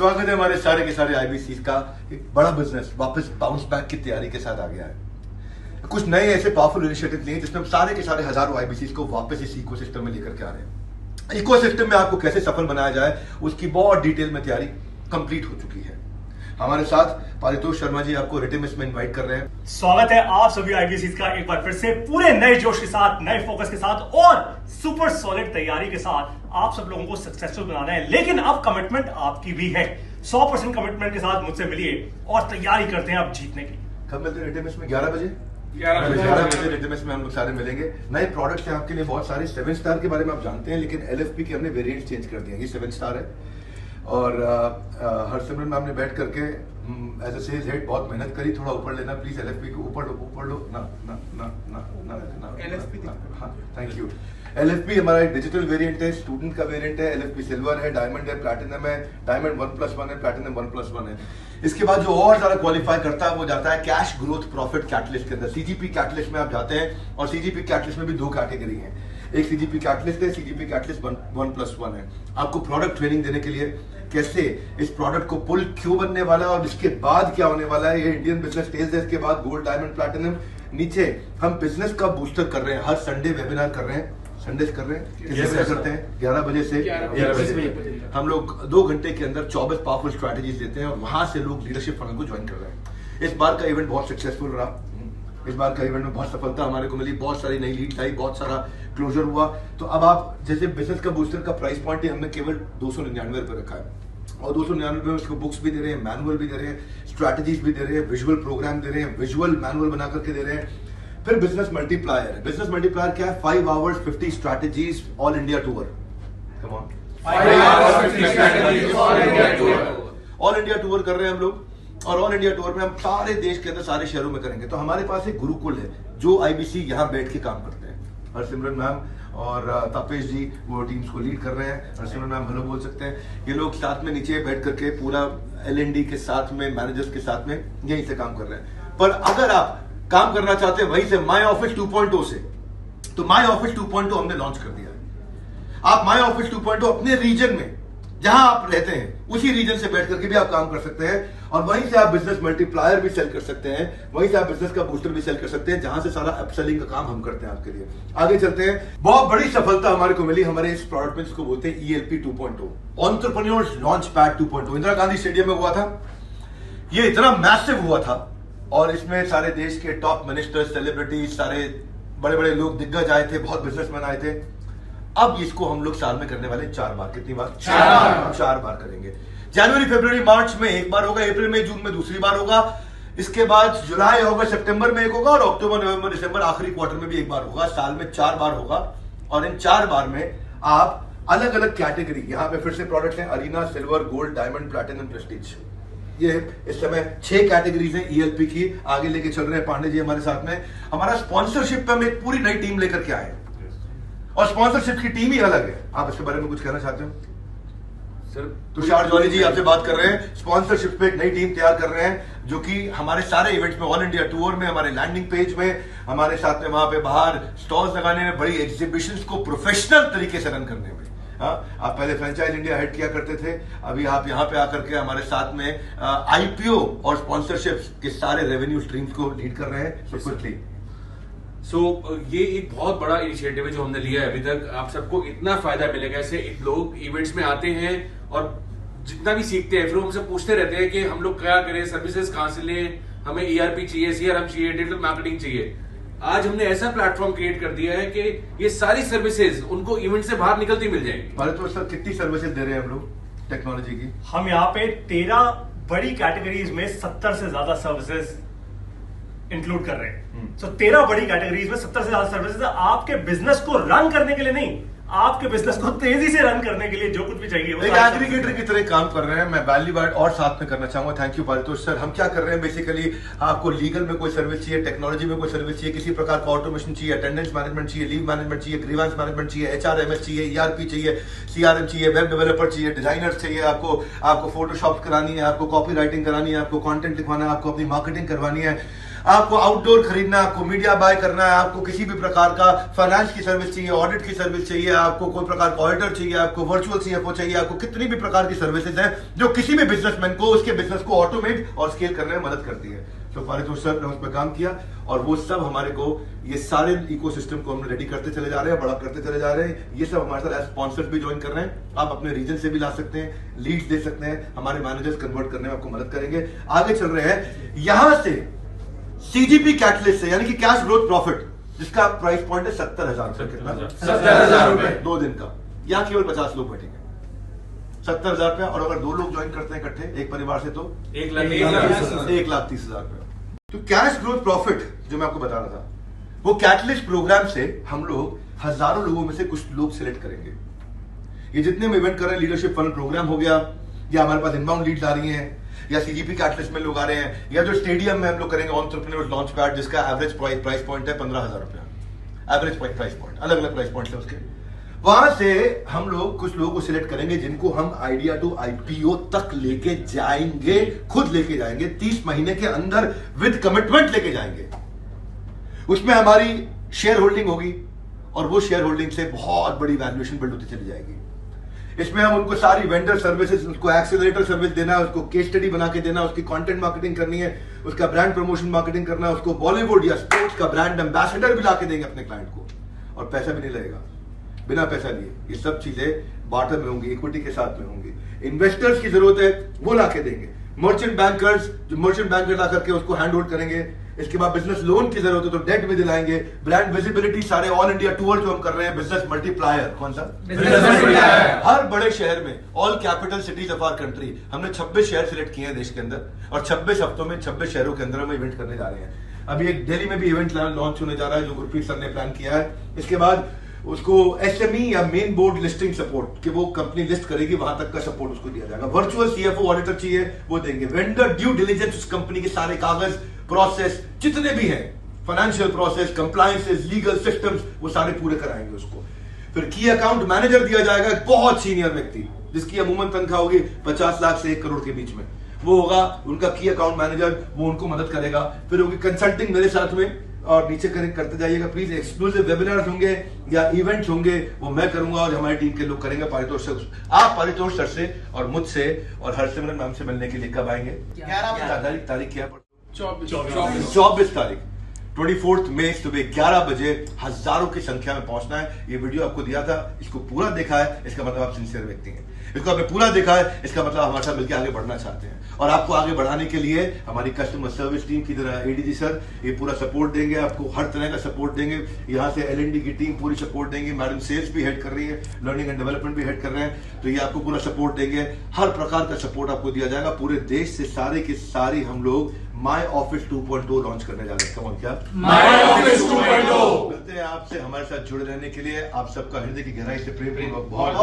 स्वागत है हमारे सारे के सारे आईबीसी का। एक बड़ा बिजनेस वापस बाउंस बैक की तैयारी के साथ आ गया है। कुछ नए ऐसे पावरफुल इनिशिएटिव लिए जिसमें हम सारे के सारे हजारों आईबीसी को वापस इस इकोसिस्टम में लेकर के आ रहे हैं। इकोसिस्टम में आपको कैसे सफल बनाया जाए उसकी बहुत डिटेल में तैयारी कंप्लीट हो चुकी है। हमारे साथ पारितोष शर्मा जी आपको रिटेमिस में इनवाइट कर रहे हैं। स्वागत है आप सभी आईबीसी का एक बार फिर से पूरे नए जोश के साथ, नए फोकस के साथ और सुपर सॉलिड तैयारी के साथ आप सब लोगों को सक्सेसफुल बनाना है। लेकिन अब कमिटमेंट आपकी भी है। 100% कमिटमेंट के साथ मुझसे मिलिए और तैयारी करते हैं आप जीतने की। कब मिलते हैं रिटेमिस में? 11 बजे 11 बजे रिटेमिस में हम लोग सारे मिलेंगे। नए प्रोडक्ट्स हैं आपके लिए बहुत सारे। 7 स्टार के बारे में आप जानते हैं, लेकिन LFP के हमने वेरिएंट चेंज कर दिए। ये 7 स्टार है और हरसिमरन मैम ने बैठ करके एज अ सेल्स हेड बहुत मेहनत करी। थोड़ा ऊपर लेना प्लीज, LFP को ऊपर लो ना ना ना ना ना ना LFP। हाँ, थैंक यू। LFP हमारा एक डिजिटल वेरिएंट है, स्टूडेंट का वेरिएंट है। LFP सिल्वर है, डायमंड है, प्लैटिनम है। डायमंड 1+1 है, प्लैटिनम 1+1 है। इसके बाद जो और ज्यादा क्वालिफाई करता है वो जाता है कैश ग्रोथ प्रॉफिट कैटलिस्ट के अंदर। CGP कैटलिस्ट में आप जाते हैं और CGP कैटलिस्ट में भी 2 कैटेगरी है। एक CGP कैटलिस्ट है, CGP कैटलिस्ट 1+1 है। आपको प्रोडक्ट ट्रेनिंग देने के लिए कैसे इस प्रोडक्ट को पुल क्यों बनने वाला है और इसके बाद क्या होने वाला है। ये इंडियन बिजनेस स्टेज है। इसके बाद गोल्ड, डायमंड, प्लैटिनम। नीचे हम बिजनेस का बूस्टर कर रहे हैं। हर संडे वेबिनार कर रहे हैं। संडे कर रहे हैं, कितने बजे करते हैं? 11 बजे से 1 बजे। हम लोग 2 घंटे के अंदर 24 पावरफुल स्ट्रैटेजीज देते हैं और वहां से लोग लीडरशिप फनल को ज्वाइन कर रहे हैं। इस बार का इवेंट बहुत सक्सेसफुल रहा। इस बार का इवेंट में बहुत सफलता हमारे को मिली। बहुत सारी नई लीड्स आई, बहुत सारा क्लोजर हुआ। तो अब आप जैसे बिजनेस का बूस्टर का प्राइस पॉइंट हमने केवल 299 रुपए रखा है और 299 में उसको बुक्स भी दे रहे हैं, मैनुअल भी दे रहे हैं, स्ट्रैटेजीज भी दे रहे हैं, विजुअल प्रोग्राम दे रहे हैं, विजुअल मैनुअल बना करके दे रहे हैं। फिर बिजनेस मल्टीप्लायर है। बिजनेस मल्टीप्लायर क्या है? 5 hours 50 strategies all India tour. Come on, 5 hours 50 strategies all India tour. All India tour कर रहे हैं हम लोग और ऑल इंडिया टूर में हम सारे देश के अंदर सारे शहरों में करेंगे। तो हमारे पास एक गुरुकुल है जो आईबीसी यहाँ बैठ के काम करते हैं। हरसिमरन मैम और तापेश जी वो टीम्स को लीड कर रहे हैं। हरसिमरन मैम हेलो बोल सकते हैं। ये लोग साथ में नीचे बैठ करके पूरा LND के साथ में, मैनेजर्स के साथ में यहीं से काम कर रहे हैं। पर अगर आप काम करना चाहते हैं वहीं से माई ऑफिस 2.0 से, तो माई ऑफिस 2.0 हमने लॉन्च कर दिया है। आप माई ऑफिस 2.0 अपने रीजन में जहां आप रहते हैं उसी रीजन से बैठ करके भी आप काम कर सकते हैं और वहीं से आप बिजनेस मल्टीप्लायर भी सेल कर सकते हैं। वहीं से आप बिजनेस का बूस्टर भी सेल कर सकते हैं, जहां से सारा अपसेलिंग का काम हम करते हैं आपके लिए। आगे चलते हैं। बहुत बड़ी सफलता हमारे को मिली हमारे इस प्रोडक्ट में जिसको बोलते हैं ELP 2.0, entrepreneurs launch pad 2.0। Indira Gandhi stadium में हुआ था। ये इतना मैसिव हुआ था और इसमें सारे देश के टॉप मिनिस्टर, सेलिब्रिटीज, सारे बड़े बड़े लोग, दिग्गज आए थे, बहुत बिजनेसमैन आए थे। अब इसको हम लोग साल में करने वाले 4 बार। कितनी बार? 4 बार करेंगे। जनवरी, फरवरी, मार्च में 1 बार होगा, अप्रैल, मई, जून में दूसरी बार होगा। इसके बाद जुलाई होगा, सितंबर में 1 होगा और अक्टूबर, नवंबर, दिसंबर आखिरी क्वार्टर में भी 1 बार होगा। साल में 4 बार होगा और इन 4 बार में आप अलग अलग कैटेगरी, यहाँ पे फिर से प्रोडक्ट है arena, silver, gold, diamond, platinum, prestige. ये इस समय 6 कैटेगरीज हैं ELP की। आगे लेके चल रहे हैं पांडे जी हमारे साथ में। हमारा स्पॉन्सरशिप पे हम एक पूरी नई टीम लेकर के आए और स्पॉन्सरशिप की टीम ही अलग है। आप इसके बारे में कुछ कहना चाहते हो? सर, तुषार जॉली जी आपसे बात कर रहे हैं। स्पॉन्सरशिप पे एक नई टीम तैयार कर रहे हैं जो कि हमारे सारे इवेंट्स में, ऑल इंडिया टूर में, हमारे लैंडिंग पेज में, हमारे साथ में वहां पे बाहर स्टॉल्स लगाने में, बड़ी एग्जीबिशंस को प्रोफेशनल तरीके से रन करने में। हाँ, आप पहले फ्रेंचाइज इंडिया हेड किया करते थे, अभी आप यहाँ पे आकर के हमारे साथ में IPO और स्पॉन्सरशिप के सारे रेवेन्यू स्ट्रीम्स को लीड कर रहे हैं। क्विकली ये एक बहुत बड़ा इनिशिएटिव है जो हमने लिया है। अभी तक आप सबको इतना फायदा मिलेगा। ऐसे लोग इवेंट्स में आते हैं और जितना भी सीखते हैं फिर हमसे पूछते रहते हैं कि हम लोग क्या करें, सर्विसेज कहां से लें, हमें ERP चाहिए, CRM चाहिए, डिजिटल मार्केटिंग चाहिए। आज हमने ऐसा प्लेटफॉर्म क्रिएट कर दिया है कि ये सारी सर्विसेज उनको इवेंट से बाहर निकलती मिल जाएंगी। भारत सर कितनी सर्विसेज दे रहे हैं हम लोग टेक्नोलॉजी की? हम यहाँ पे 13 बड़ी कैटेगरीज में 70 से ज्यादा सर्विसेज इंक्लूड कर रहे हैं। तो 13 बड़ी कैटेगरीज में 70 से ज्यादा सर्विसेज आपके बिजनेस को रन करने के लिए नहीं, आपके बिजनेस को तेजी से रन करने के लिए जो कुछ भी चाहिए वो एक एग्रीगेटर की तरह काम कर रहे हैं। मैं वैल्यू ऐड और साथ में करना चाहूंगा। Thank you Paritosh sir. हम क्या कर रहे हैं बेसिकली, आपको लीगल में कोई सर्विस चाहिए, टेक्नोलॉजी में कोई सर्विस चाहिए, किसी प्रकार का ऑटोमेशन चाहिए, अटेंडेंस मैनेजमेंट चाहिए, लीव मैनेजमेंट चाहिए, ग्रीवेंस मैनेजमेंट चाहिए, HRMS चाहिए, ERP चाहिए, CRM चाहिए, वेब डेवलपर चाहिए, डिजाइनर चाहिए, आपको फोटोशॉप करानी है, आपको कॉपी राइटिंग करानी है, आपको कॉन्टेंट लिखवाना है, आपको अपनी मार्केटिंग करवानी है, आपको आउटडोर खरीदना है, आपको मीडिया बाय करना है, आपको किसी भी प्रकार का फाइनेंस की सर्विस चाहिए, ऑडिट की सर्विस चाहिए, आपको कोई प्रकार का ऑडिटर चाहिए, आपको वर्चुअल सीएफओ चाहिए, आपको कितनी भी प्रकार की सर्विसेज हैं जो किसी भी बिजनेसमैन को उसके बिजनेस को ऑटोमेट और स्केल करने में मदद करती है। तो पारितोष सर ने उस पर काम किया और वो सब हमारे को ये सारे इकोसिस्टम को हम रेडी करते चले जा रहे हैं, बड़ा करते चले जा रहे हैं। ये सब हमारे साथ स्पॉन्सर्स भी ज्वाइन कर रहे हैं। आप अपने रीजन से भी ला सकते हैं, लीड्स दे सकते हैं, हमारे मैनेजर्स कन्वर्ट करने में आपको मदद करेंगे। आगे चल रहे हैं यहां से सीजीपी कैटलिस्ट से, यानी कि कैश ग्रोथ प्रॉफिट, जिसका प्राइस पॉइंट है 70,000 रुपए। कितना? 70,000 रुपए 2 दिन का। यहाँ केवल 50 लोग बैठेंगे, 70,000 रुपया। और अगर 2 लोग ज्वाइन करते हैं इकट्ठे एक परिवार से तो 1,30,000 रुपया। तो कैश ग्रोथ प्रॉफिट जो मैं आपको बता रहा था, वो कैटलिस्ट प्रोग्राम से हम लोग हजारों लोगों में से कुछ लोग सिलेक्ट करेंगे। ये जितने हम इवेंट कर रहे हैं, लीडरशिप फन प्रोग्राम हो गया, या हमारे पास इनबाउंड लीड्स आ रही हैं, या सीजीपी कैटलिस्ट में लोग आ रहे हैं, या जो स्टेडियम में हम लोग करेंगे एंटरप्रेन्योर्स लॉन्च पैड, जिसका एवरेज प्राइस पॉइंट है 15,000 रुपया। एवरेज प्राइस पॉइंट, अलग अलग प्राइस पॉइंट है उसके। वहां से हम लोग कुछ लोगों को सिलेक्ट करेंगे जिनको हम आइडिया टू आईपीओ तक लेके जाएंगे, खुद लेके जाएंगे, 30 महीने के अंदर विद कमिटमेंट लेके जाएंगे। उसमें हमारी शेयर होल्डिंग होगी और वो शेयर होल्डिंग से बहुत बड़ी वैल्यूएशन बिल्ड होती चली जाएगी। इसमें हम उनको सारी वेंडर सर्विसेज, उसको एक्सेलरेटर सर्विस देना है, उसको केस स्टडी बना के देना, उसकी कंटेंट मार्केटिंग करनी है, उसका ब्रांड प्रमोशन मार्केटिंग करना है, उसको बॉलीवुड या स्पोर्ट्स का ब्रांड एम्बेसडर भी ला के देंगे अपने क्लाइंट को, और पैसा भी नहीं लगेगा, बिना पैसा लिए। ये सब चीजें बार्टर में होंगी, इक्विटी के साथ में होंगी। इन्वेस्टर्स की जरूरत है, वो ला के देंगे। मर्चेंट बैंकर्स, जो मर्चेंट बैंकर ला करके उसको हैंड होल्ड करेंगे। इसके बाद बिजनेस लोन की जरूरत है तो डेट भी दिलाएंगे। ब्रांड विजिबिलिटी, सारे ऑल इंडिया टूर जो हम कर रहे हैं, बिजनेस मल्टीप्लायर, कौन सा? Business multiplier. हर बड़े शहर में, all capital cities of our country, हमने 26 शहर सिलेक्ट किए हैं देश के अंदर, और 26 हफ्तों में 26 शहरों के अंदर हम इवेंट करने जा रहे हैं। अभी एक दिल्ली में भी इवेंट लॉन्च होने जा रहा है जो गुरप्रीत सर ने प्लान किया है। इसके बाद उसको एसएमई या मेन बोर्ड लिस्टिंग सपोर्ट, कि वो कंपनी लिस्ट करेगी, वहां तक का सपोर्ट उसको दिया जाएगा। वर्चुअल सीएफओ ऑडिटर चाहिए, वो देंगे। वेंडर ड्यू डिलिजेंस, उस कंपनी के सारे कागज, प्रोसेस जितने भी हैं, financial process, compliances, legal systems, वो सारे पूरे कराएंगे उसको। फिर की अकाउंट मैनेजर दिया जाएगा, एक बहुत सीनियर व्यक्ति जिसकी अमूमन तनख्वाह होगी 50 लाख से 1 करोड़ के बीच में, वो होगा उनका की अकाउंट मैनेजर, वो उनको मदद करेगा। फिर होगी कंसल्टिंग मेरे साथ में, और नीचे करते जाइएगा प्लीज। एक्सक्लूसिव वेबिनार्स होंगे या इवेंट्स होंगे, वो मैं करूंगा और हमारी टीम के लोग करेंगे। पारितोष सर, आप पारितोष सर से और मुझसे और हरसिमरन मैम से मिलने के लिए कब आएंगे? 11 तारीख क्या? 24 तारीख, 24 मई सुबह 11 बजे हजारों की संख्या में पहुंचना है। ये वीडियो आपको दिया था, इसको पूरा देखा है, इसका मतलब आप सिंसियर व्यक्ति हैं। इसको आपने पूरा देखा है, इसका मतलब हमारे साथ मिलकर आगे बढ़ना चाहते हैं। और आपको आगे बढ़ाने के लिए हमारी कस्टमर सर्विस टीम की तरह एडीजी सर ये पूरा सपोर्ट देंगे, आपको हर तरह का सपोर्ट देंगे। यहाँ से एलएनडी की टीम पूरी सपोर्ट देंगे, मैडम सेल्स भी हेड कर रही है, लर्निंग एंड डेवलपमेंट भी हेड कर रहे हैं, तो ये आपको पूरा सपोर्ट देंगे। हर प्रकार का सपोर्ट आपको दिया जाएगा। पूरे देश से सारे की सारी हम लोग माई ऑफिस 2.0 लॉन्च करने जा रहे हैं। कौन क्या? My office 2.0। मिलते हैं आपसे, हमारे साथ जुड़े रहने के लिए आप सबका हृदय की गहराई से प्रेम बहुत